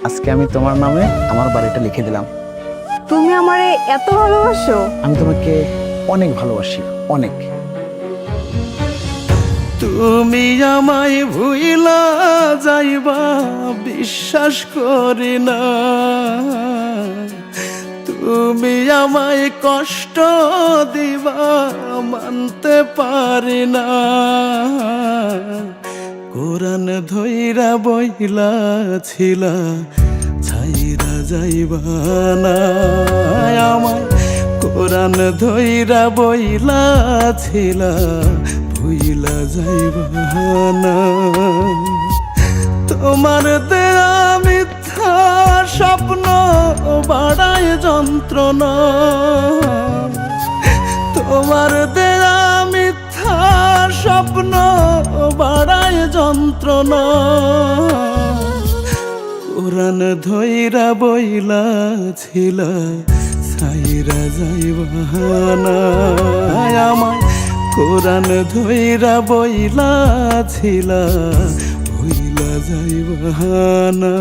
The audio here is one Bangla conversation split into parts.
আজকে আমি তোমার নামে আমার বাড়িটা লিখে দিলাম। তুমি আমারে এত ভালোবাসো? আমি তোমাকে অনেক ভালোবাসি, অনেক। তুমি আমায় ভুইলা যাইবা বিশ্বাস করি না, তুমি আমায় কষ্ট দিবা মানতে পারি না। কোরআন ধইরা বইলা ছিলা ছাইরা যাইবা না আমায়, কোরআন ধইরা বইলা ছিলা ভুইলা যাইবা না। তোমার দেয়া মিথ্যা স্বপ্ন বাড়ায় যন্ত্রণা, তোমার দেয়া মিথ্যা স্বপ্ন বাড়ায় যন্ত্রণা। কোরআন ধইরা বইলা ছিলা ছাইরা যাইবা না আমায়, কোরআন ধইরা বইলা ছিলা ভুইলা যাইবা না।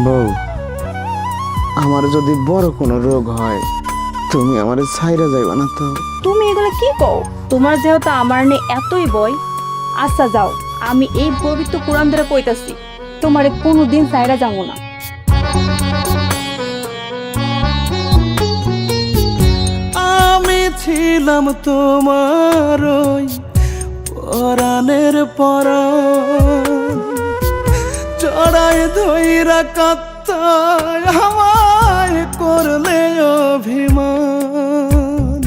বউ, আমার যদি বড় কোনো রোগ হয় তুমি আমার ছাইরা যাইবা না তো? তুমি এগুলো কি কও? তোমার যেহেতু আমার নিয়ে এতই ভয়, আচ্ছা যাও, আমি এই পবিত্র কোরআন ধরে কইতাছি তোমারে কোনোদিন ছাইরা যাবো না। আমি ছিলাম তোমার ওই পরাণের পরাণ, চড়াই ধইরা কাত্তায় আমায় করলে অভিমান।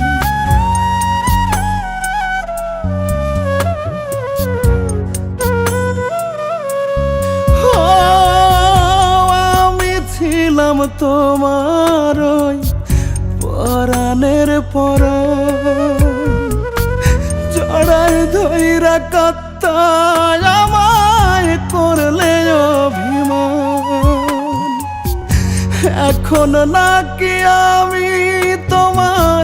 আমি ছিলাম তোমার ওই পরাণের পরাণ, চড়াই ধইরা কাত্তায় আমায় করলে অভিমান। এখন নাকি আমি তোমার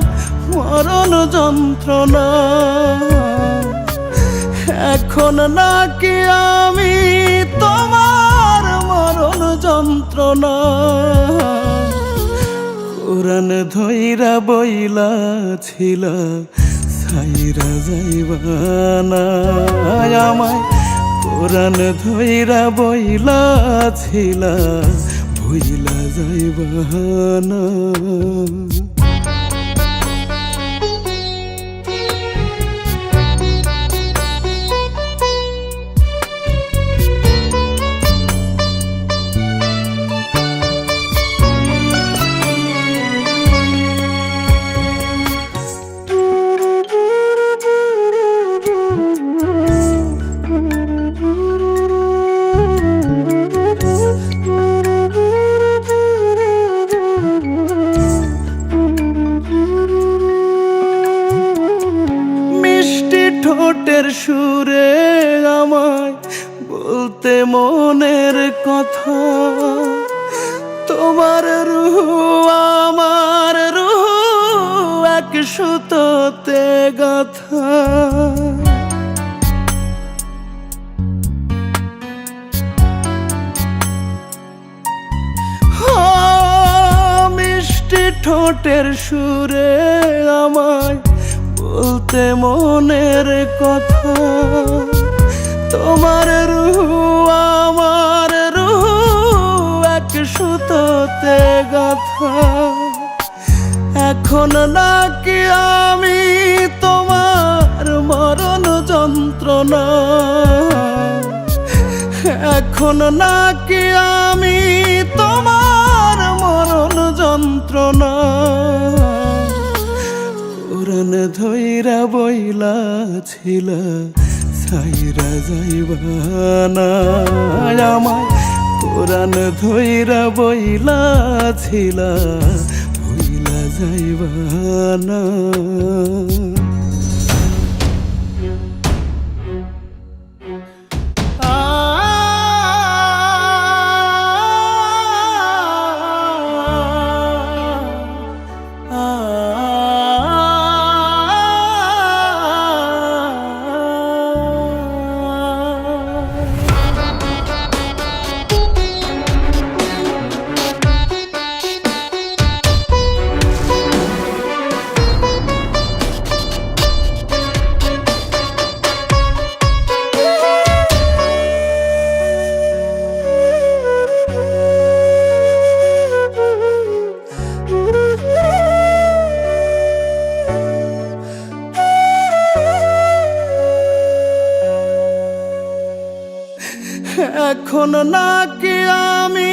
মরণ যন্ত্রণা, এখন নাকি আমি তোমার মরণ যন্ত্রণা। কোরআন ধইরা বইলা ছিলা ছাইরা যাইবা না আমায়, কোরআন ধইরা বইলা ছিলা ভুইলা যাইবা না। ঠোঁটের সুরে আমায় বলতে মনের কথা, তোমার রূহ আমার রূহ এক সুতোতে গাথা। মিষ্টি ঠোঁটের সুরে আমায় বলতে মনের কথা, তোমার রূহ আমার রূহ এক সুতোতে গাথা। এখন নাকি আমি তোমার মরণ যন্ত্রণা, এখন নাকি আমি তোমার মরণ যন্ত্রণা। কোরআন ধইরা বইলা ছিলা ছাইরা যাইবা না আমায়, কোরআন ধইরা বইলা ছিলা ভুইলা যাইবা না। এখন নাকি আমি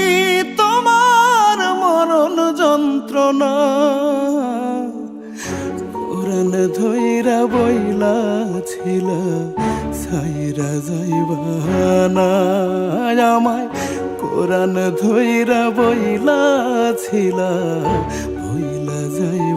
তোমার মরণ যন্ত্রণা কোরআন ধইরা বইলা ছিল সাইরা যাইবানা আমায় কোরআন ধইরা বইলা ছিল বইলা যাই